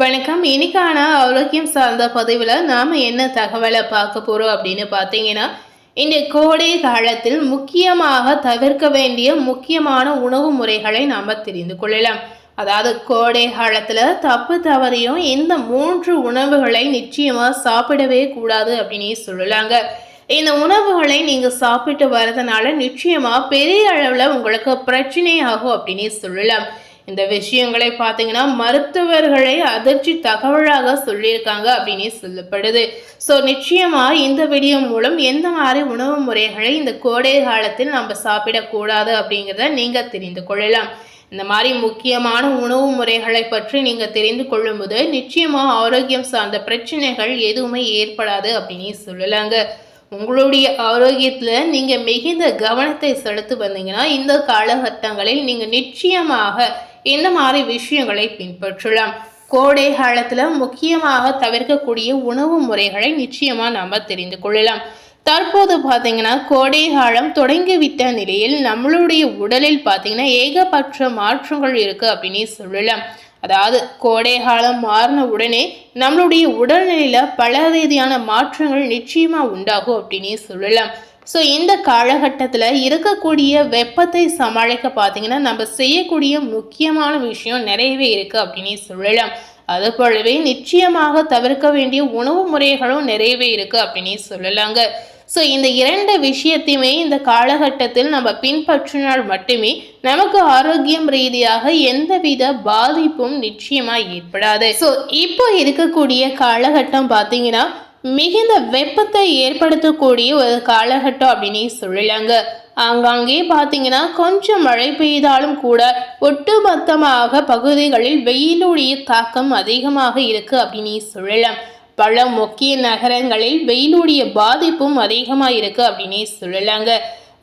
வணக்கம். இன்னைக்கான ஆரோக்கியம் சார்ந்த பதிவில் நாம் என்ன தகவலை பார்க்க போகிறோம் அப்படின்னு பார்த்தீங்கன்னா, இந்த கோடை காலத்தில் முக்கியமாக தவிர்க்க வேண்டிய முக்கியமான உணவு முறைகளை நாம் தெரிந்து கொள்ளலாம். அதாவது கோடை காலத்தில் தப்பு தவறியும் இந்த 3 உணவுகளை நிச்சயமாக சாப்பிடவே கூடாது அப்படின்னு சொல்லலாங்க. இந்த உணவுகளை நீங்கள் சாப்பிட்டு வரதுனால நிச்சயமாக பெரிய அளவில் உங்களுக்கு பிரச்சனை ஆகும் அப்படின்னு சொல்லலாம். இந்த விஷயங்களை பார்த்தீங்கன்னா மருத்துவர்களை அதிர்ச்சி தகவலாக சொல்லியிருக்காங்க அப்படின்னு சொல்லப்படுது. ஸோ நிச்சயமாக இந்த வீடியோ மூலம் எந்த மாதிரி உணவு முறைகளை இந்த கோடை காலத்தில் நம்ம சாப்பிடக்கூடாது அப்படிங்கிறத நீங்கள் தெரிந்து கொள்ளலாம். இந்த மாதிரி முக்கியமான உணவு முறைகளை பற்றி நீங்கள் தெரிந்து கொள்ளும்போது நிச்சயமாக ஆரோக்கியம் சார்ந்த பிரச்சனைகள் எதுவுமே ஏற்படாது அப்படின்னு சொல்லலாங்க. உங்களுடைய ஆரோக்கியத்தில் நீங்கள் மிகுந்த கவனத்தை செலுத்தி வந்தீங்கன்னா இந்த காலகட்டங்களில் நீங்கள் நிச்சயமாக இந்த மாதிரி விஷயங்களை பின்பற்றலாம். கோடை காலத்தில் முக்கியமாக தவிர்க்கக்கூடிய உணவு முறைகளை நிச்சயமாக நாம் தெரிந்து கொள்ளலாம். தற்போது பார்த்தீங்கன்னா கோடை காலம் தொடங்கிவிட்ட நிலையில் நம்மளுடைய உடலில் பார்த்தீங்கன்னா ஏகபட்ச மாற்றங்கள் இருக்குது அப்படின்னு சொல்லலாம். அதாவது கோடை காலம் மாறின உடனே நம்மளுடைய உடல்நிலையில் பல ரீதியான மாற்றங்கள் நிச்சயமாக உண்டாகும் அப்படின்னு சொல்லலாம். ஸோ இந்த காலகட்டத்தில் இருக்கக்கூடிய வெப்பத்தை சமாளிக்க பார்த்தீங்கன்னா நம்ம செய்யக்கூடிய முக்கியமான விஷயம் நிறையவே இருக்குது அப்படின்னு சொல்லலாம். அது போலவே நிச்சயமாக தவிர்க்க வேண்டிய உணவு முறைகளும் நிறையவே இருக்குது அப்படின்னு சொல்லலாங்க. ஸோ இந்த 2 விஷயத்தையுமே இந்த காலகட்டத்தில் நம்ம பின்பற்றினால் மட்டுமே நமக்கு ஆரோக்கியம் ரீதியாக எந்தவித பாதிப்பும் நிச்சயமாக ஏற்படாது. ஸோ இப்போ இருக்கக்கூடிய காலகட்டம் பார்த்தீங்கன்னா மிகுந்த வெப்பத்தை ஏற்படுத்தக்கூடிய ஒரு காலகட்டம் அப்படின்னு சொல்லலாங்க. ஆங்காங்கே பார்த்தீங்கன்னா கொஞ்சம் மழை பெய்தாலும் கூட ஒட்டுமொத்தமாக பகுதிகளில் வெயிலுடைய தாக்கம் அதிகமாக இருக்கு அப்படின்னு சொல்லலாம். பல முக்கிய நகரங்களில் வெயிலுடைய பாதிப்பும் அதிகமாக இருக்கு அப்படின்னு சொல்லலாங்க.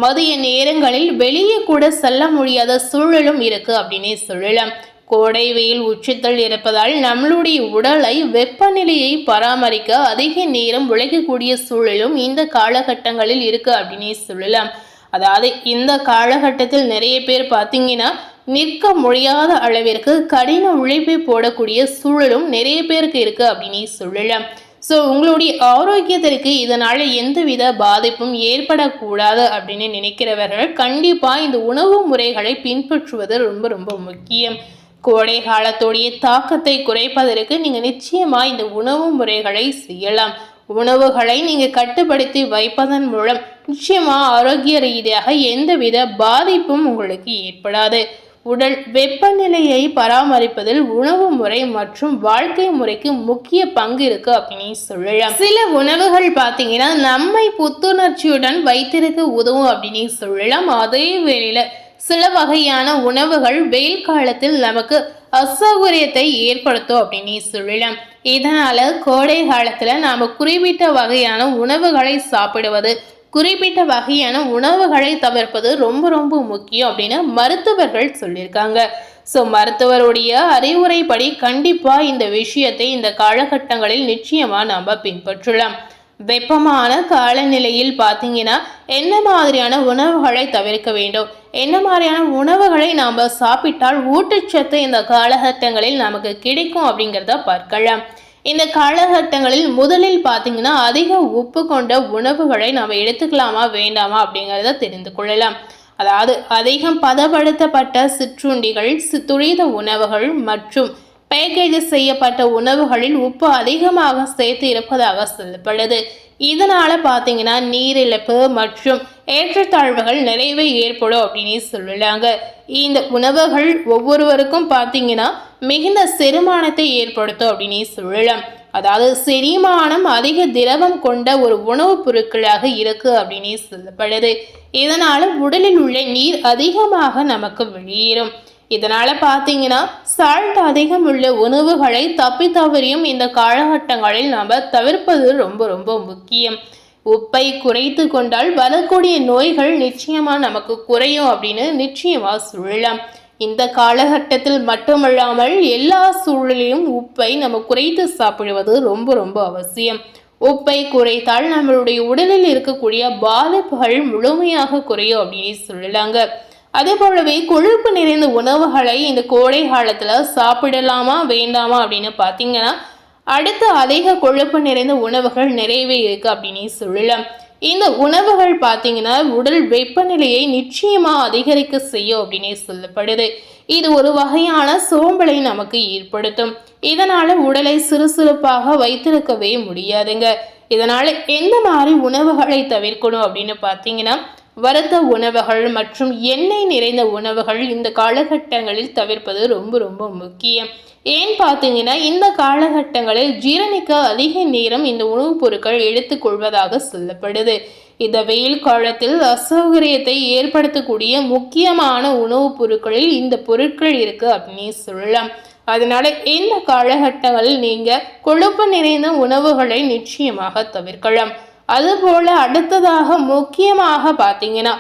மதிய நேரங்களில் வெளியே கூட செல்ல முடியாத சூழலும் இருக்கு அப்படின்னு சொல்லலாம். கோடை வெயில் உச்சத்தில் இருப்பதால் நம்மளுடைய உடலை வெப்பநிலையை பராமரிக்க அதிக நேரம் உழைக்கக்கூடிய சூழலும் இந்த காலகட்டங்களில் இருக்கு அப்படின்னு சொல்லலாம். அதாவது இந்த காலகட்டத்தில் நிறைய பேர் பார்த்தீங்கன்னா நிற்க முடியாத அளவிற்கு கடின உழைப்பை போடக்கூடிய சூழலும் நிறைய பேருக்கு இருக்கு அப்படின்னு சொல்லலாம். ஸோ உங்களுடைய ஆரோக்கியத்திற்கு இதனால எந்தவித பாதிப்பும் ஏற்படக்கூடாது அப்படின்னு நினைக்கிறவர்கள் கண்டிப்பாக இந்த உணவு முறைகளை பின்பற்றுவது ரொம்ப ரொம்ப முக்கியம். கோடை காலத்துடைய தாக்கத்தை குறைப்பதற்கு நீங்கள் நிச்சயமாக இந்த உணவு முறைகளை செய்யலாம். உணவுகளை நீங்கள் கட்டுப்படுத்தி வைப்பதன் மூலம் நிச்சயமாக ஆரோக்கிய ரீதியாக எந்தவித பாதிப்பும் உங்களுக்கு ஏற்படாது. உடல் வெப்பநிலையை பராமரிப்பதில் உணவு முறை மற்றும் வாழ்க்கை முறைக்கு முக்கிய பங்கு இருக்கு அப்படின்னு சொல்லலாம். சில உணவுகள் பார்த்தீங்கன்னா நம்மை புத்துணர்ச்சியுடன் வைத்திருக்க உதவும் அப்படின்னு சொல்லலாம். அதே வேளையில சில வகையான உணவுகள் வெயில் காலத்தில் நமக்கு அசௌகரியத்தை ஏற்படுத்தும் அப்படின்னு சொல்லலாம். இதனால கோடை காலத்துல நாம குறிப்பிட்ட வகையான உணவுகளை சாப்பிடுவது, குறிப்பிட்ட வகையான உணவுகளை தவிர்ப்பது ரொம்ப ரொம்ப முக்கியம் அப்படின்னு மருத்துவர்கள் சொல்லியிருக்காங்க. ஸோ மருத்துவருடைய அறிவுரைப்படி கண்டிப்பா இந்த விஷயத்தை இந்த காலகட்டங்களில் நிச்சயமா நாம பின்பற்றலாம். வெப்பமான காலநிலையில் பார்த்தீங்கன்னா என்ன மாதிரியான உணவுகளை தவிர்க்க வேண்டும், என்ன மாதிரியான உணவுகளை நாம் சாப்பிட்டால் ஊட்டச்சத்து இந்த காலகட்டங்களில் நமக்கு கிடைக்கும் அப்படிங்கிறத பார்க்கலாம். இந்த காலகட்டங்களில் முதலில் பார்த்தீங்கன்னா அதிக உப்பு கொண்ட உணவுகளை நாம் எடுத்துக்கலாமா வேண்டாமா அப்படிங்கிறத தெரிந்து கொள்ளலாம். அதாவது அதிகம் பதப்படுத்தப்பட்ட சிற்றுண்டிகள், துரித உணவுகள் மற்றும் பேக்கேஜ் செய்யப்பட்ட உணவுகளில் உப்பு அதிகமாக சேர்த்து இருப்பதாக சொல்லப்படுது. இதனால பார்த்தீங்கன்னா நீரிழப்பு மற்றும் ஏற்றத்தாழ்வுகள் நிறையவே ஏற்படும் அப்படின்னு சொல்லலாங்க. இந்த உணவுகள் ஒவ்வொருவருக்கும் பார்த்தீங்கன்னா மிகுந்த செரிமானத்தை ஏற்படுத்தும் அப்படின்னு சொல்லலாம். அதாவது செரிமானம் அதிக திரவம் கொண்ட ஒரு உணவுப் பொருட்களாக இருக்கு அப்படின்னு சொல்லப்படுது. இதனால உடலில் உள்ள நீர் அதிகமாக நமக்கு வெளியேறும். இதனால பார்த்தீங்கன்னா சால்ட் அதிகம் உள்ள உணவுகளை தப்பி தவறியும் இந்த காலகட்டங்களில் நம்ம தவிர்ப்பது ரொம்ப ரொம்ப முக்கியம். உப்பை குறைத்து கொண்டால் வரக்கூடிய நோய்கள் நிச்சயமா நமக்கு குறையும் அப்படின்னு நிச்சயமா சொல்லலாம். இந்த காலகட்டத்தில் மட்டுமல்லாமல் எல்லா சூழலிலும் உப்பை நம்ம குறைத்து சாப்பிடுவது ரொம்ப ரொம்ப அவசியம். உப்பை குறைத்தால் நம்மளுடைய உடலில் இருக்கக்கூடிய பாதிப்புகள் முழுமையாக குறையும் அப்படின்னு சொல்லலாங்க. அதே போலவே கொழுப்பு நிறைந்த உணவுகளை இந்த கோடை காலத்துல சாப்பிடலாமா வேண்டாமா அப்படின்னு பார்த்தீங்கன்னா, அடுத்து அதிக கொழுப்பு நிறைந்த உணவுகள் நிறையவே இருக்கு அப்படின்னு சொல்லலாம். இந்த உணவுகள் பார்த்தீங்கன்னா உடல் வெப்பநிலையை நிச்சயமா அதிகரிக்க செய்யும் அப்படின்னே சொல்லப்படுது. இது ஒரு வகையான சோம்பலை நமக்கு ஏற்படுத்தும். இதனால உடலை சுறுசுறுப்பாக வைத்திருக்கவே முடியாதுங்க. இதனால எந்த மாதிரி உணவுகளை தவிர்க்கணும் அப்படின்னு பார்த்தீங்கன்னா, வறுத்த உணவுகள் மற்றும் எண்ணெய் நிறைந்த உணவுகள் இந்த காலகட்டங்களில் தவிர்ப்பது ரொம்ப ரொம்ப முக்கியம். ஏன் பார்த்தீங்கன்னா, இந்த காலகட்டங்களில் ஜீரணிக்க அதிக நேரம் இந்த உணவுப் பொருட்கள் எடுத்துக்கொள்வதாக சொல்லப்படுது. இந்த வெயில் காலத்தில் அசௌகரியத்தை ஏற்படுத்தக்கூடிய முக்கியமான உணவுப் பொருட்களில் இந்த பொருட்கள் இருக்கு அப்படின்னு சொல்லலாம். அதனால இந்த காலகட்டங்களில் நீங்க கொழுப்பு நிறைந்த உணவுகளை நிச்சயமாக தவிர்க்கலாம். அதுபோல அடுத்ததாக முக்கியமாக பார்த்தீங்கன்னா,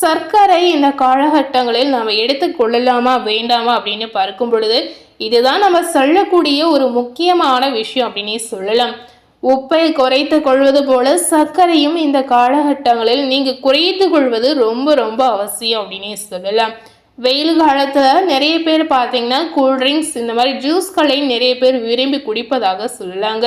சர்க்கரை இந்த காலகட்டங்களில் நம்ம எடுத்துக்கொள்ளலாமா வேண்டாமா அப்படின்னு பார்க்கும் பொழுது, இதுதான் நம்ம சொல்லக்கூடிய ஒரு முக்கியமான விஷயம் அப்படின்னே சொல்லலாம். உப்பை குறைத்து கொள்வது போல சர்க்கரையும் இந்த காலகட்டங்களில் நீங்க குறைத்து கொள்வது ரொம்ப ரொம்ப அவசியம் அப்படின்னே சொல்லலாம். வெயில் காலத்தில் நிறைய பேர் பார்த்தீங்கன்னா கூல்ட்ரிங்க்ஸ் இந்த மாதிரி ஜூஸ்களை நிறைய பேர் விரும்பி குடிப்பதாக சொல்லலாங்க.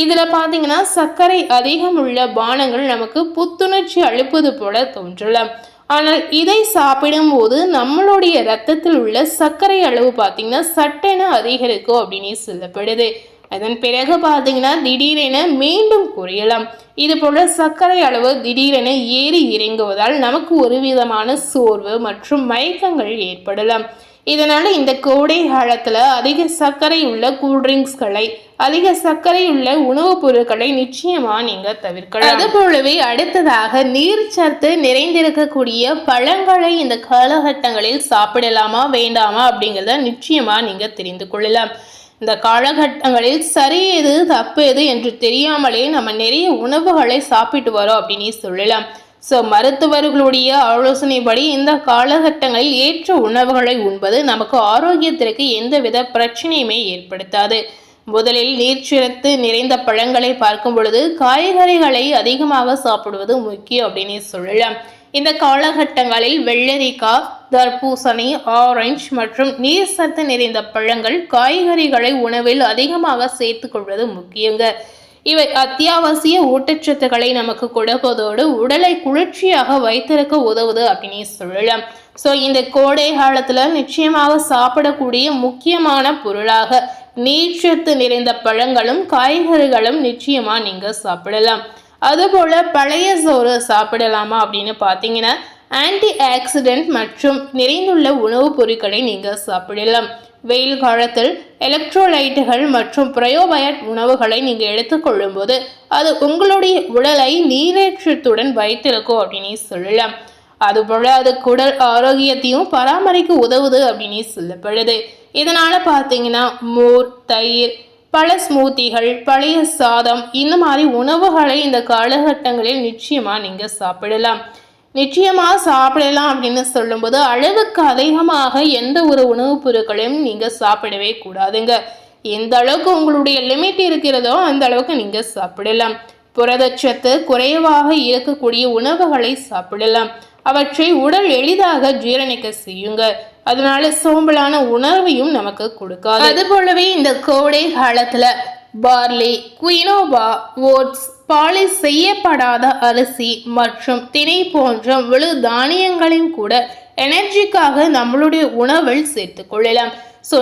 இதில் பார்த்தீங்கன்னா சர்க்கரை அதிகம் உள்ள பானங்கள் நமக்கு புத்துணர்ச்சி அளிப்பது போல தோன்றலாம். ஆனால் இதை சாப்பிடும் போது நம்மளுடைய இரத்தத்தில் உள்ள சர்க்கரை அளவு பார்த்தீங்கன்னா சட்டென அதிகரிக்கும் அப்படின்னு சொல்லப்படுது. அதன் பிறகு பார்த்தீங்கன்னா திடீரென மீண்டும் குறையலாம். இது போல சர்க்கரை அளவு திடீரென ஏறி இறங்குவதால் நமக்கு ஒரு விதமான சோர்வு மற்றும் மயக்கங்கள் ஏற்படலாம். இதனால இந்த கோடை காலத்துல அதிக சர்க்கரை உள்ள கூல்ட்ரிங்க்ஸ்களை, அதிக சர்க்கரை உள்ள உணவுப் பொருட்களை நிச்சயமா நீங்க தவிர்க்கலாம். அது போலவே அடுத்ததாக நீர்ச்சத்து நிறைந்திருக்கக்கூடிய பழங்களை இந்த காலகட்டங்களில் சாப்பிடலாமா வேண்டாமா அப்படிங்கிறத நிச்சயமா நீங்க தெரிந்து கொள்ளலாம். இந்த காலகட்டங்களில் சரி எது தப்பு எது என்று தெரியாமலே நம்ம நிறைய உணவுகளை சாப்பிட்டு வரோம் அப்படின்னு சொல்லலாம். மருத்துவர்களுடைய ஆலோசனைப்படி இந்த காலகட்டங்களில் ஏற்ற உணவுகளை உண்பது நமக்கு ஆரோக்கியத்திற்கு எந்தவித பிரச்சனையுமே ஏற்படுத்தாது. முதலில் நீர்ச்சத்து நிறைந்த பழங்களை பார்க்கும் பொழுது காய்கறிகளை அதிகமாக சாப்பிடுவது முக்கியம் அப்படின்னு சொல்லலாம். இந்த காலகட்டங்களில் வெள்ளரிக்காய், தர்பூசணி, ஆரஞ்சு மற்றும் நீர் சத்து நிறைந்த பழங்கள், காய்கறிகளை உணவில் அதிகமாக சேர்த்து கொள்வது முக்கியங்க. இவை அத்தியாவசிய ஊட்டச்சத்துக்களை நமக்கு கொடுப்பதோடு உடலை குளிர்ச்சியாக வைத்திருக்க உதவுது அப்படின்னு சொல்லலாம். இந்த கோடை காலத்துல நிச்சயமாக சாப்பிடக்கூடிய முக்கியமான பொருளாக நீர்ச்சத்து நிறைந்த பழங்களும் காய்கறிகளும் நிச்சயமா நீங்க சாப்பிடலாம். அதுபோல பழைய சோறு சாப்பிடலாமா அப்படின்னு பார்த்தீங்கன்னா, ஆன்டி ஆக்சிடென்ட் மற்றும் நிறைந்துள்ள உணவுப் பொருட்களை நீங்க சாப்பிடலாம். வெயில் காலத்தில் எலக்ட்ரோலைட்டுகள் மற்றும் பிரயோபயட் உணவுகளை நீங்க எடுத்துக்கொள்ளும் போது அது உங்களுடைய உடலை நீரேற்றத்துடன் வைத்திருக்கும் அப்படின்னு சொல்லலாம். அதுபோல அது குடல் ஆரோக்கியத்தையும் பராமரிக்க உதவுது அப்படின்னு சொல்லப்படுது. இதனால பார்த்தீங்கன்னா மோர், தயிர், பல ஸ்மூத்திகள், பழைய சாதம் இந்த மாதிரி உணவுகளை இந்த காலகட்டங்களில் நிச்சயமா நீங்க சாப்பிடலாம். அப்படின்னு சொல்லும்போது அளவுக்கு அதிகமாக எந்த ஒரு உணவுப் பொருட்களையும் நீங்க சாப்பிடவே கூடாதுங்க. எந்த அளவுக்கு உங்களுடைய லிமிட் இருக்கிறதோ அந்த அளவுக்கு நீங்க சாப்பிடலாம். புரதச்சத்து குறைவாக இருக்கக்கூடிய உணவுகளை சாப்பிடலாம். அவற்றை உடல் எளிதாக ஜீரணிக்க செய்யுங்க. அதனால சோம்பலான உணர்வையும் நமக்கு கொடுக்காது. அது போலவே இந்த கோடை காலத்துல பார்லி, குயினோவா, ஓட்ஸ், பாலிஷ் செய்யப்படாத அரிசி மற்றும் திணை போன்ற முழு தானியங்களையும் கூட எனர்ஜிக்காக நம்மளுடைய உணவில் சேர்த்து கொள்ளலாம்.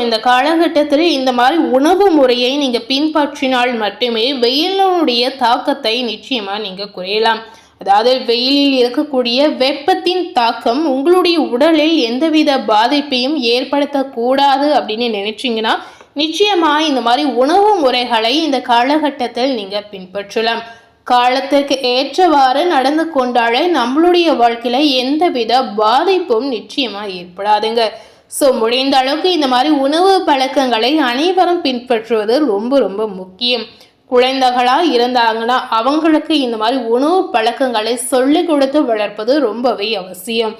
இந்த காலகட்டத்தில் இந்த மாதிரி உணவு முறையை நீங்க பின்பற்றினால் மட்டுமே வெயிலுடைய தாக்கத்தை நிச்சயமா நீங்க குறையலாம். அதாவது வெயிலில் இருக்கக்கூடிய வெப்பத்தின் தாக்கம் உங்களுடைய உடலில் எந்தவித பாதிப்பையும் ஏற்படுத்தக்கூடாது அப்படின்னு நினைச்சீங்கன்னா நிச்சயமா இந்த மாதிரி உணவு முறைகளை இந்த காலகட்டத்தில் நீங்க பின்பற்றலாம். காலத்திற்கு ஏற்றவாறு நடந்து கொண்டாலே நம்மளுடைய வாழ்க்கையில எந்தவித பாதிப்பும் நிச்சயமா ஏற்படாதுங்க. முடிந்த அளவுக்கு இந்த மாதிரி உணவு பழக்கங்களை அனைவரும் பின்பற்றுவது ரொம்ப ரொம்ப முக்கியம். குழந்தைகளா இருந்தாங்கன்னா அவங்களுக்கு இந்த மாதிரி உணவு பழக்கங்களை சொல்லி கொடுத்து வளர்ப்பது ரொம்பவே அவசியம்.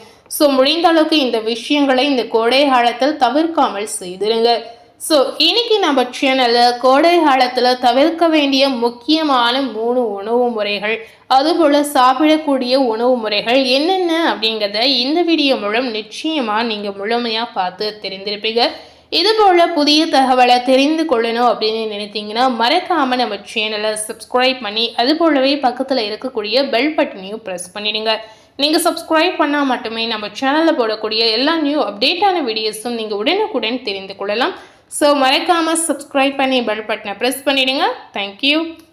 முடிந்த அளவுக்கு இந்த விஷயங்களை இந்த கோடை காலத்தில் தவிர்க்காமல் செய்திருங்க. ஸோ இன்னைக்கு நம்ம சேனலில் கோடை காலத்தில் தவிர்க்க வேண்டிய முக்கியமான 3 உணவு முறைகள், அதுபோல் சாப்பிடக்கூடிய உணவு முறைகள் என்னென்ன அப்படிங்கிறத இந்த வீடியோ மூலம் நிச்சயமாக நீங்கள் முழுமையாக பார்த்து தெரிந்திருப்பீங்க. இதுபோல் புதிய தகவலை தெரிந்து கொள்ளணும் அப்படின்னு நினைத்தீங்கன்னா மறக்காமல் நம்ம சேனலை சப்ஸ்கிரைப் பண்ணி அது போலவே பக்கத்தில் இருக்கக்கூடிய பெல் பட்டனையும் ப்ரெஸ் பண்ணிடுங்க. நீங்கள் சப்ஸ்கிரைப் பண்ணால் மட்டுமே நம்ம சேனலில் போடக்கூடிய எல்லா நியூ அப்டேட்டான வீடியோஸும் நீங்கள் உடனுக்குடன் தெரிந்து கொள்ளலாம். ஸோ மறக்காமல் சப்ஸ்கிரைப் பண்ணி பெல் பட்டனை ப்ரெஸ் பண்ணிவிடுங்க. தேங்க்யூ.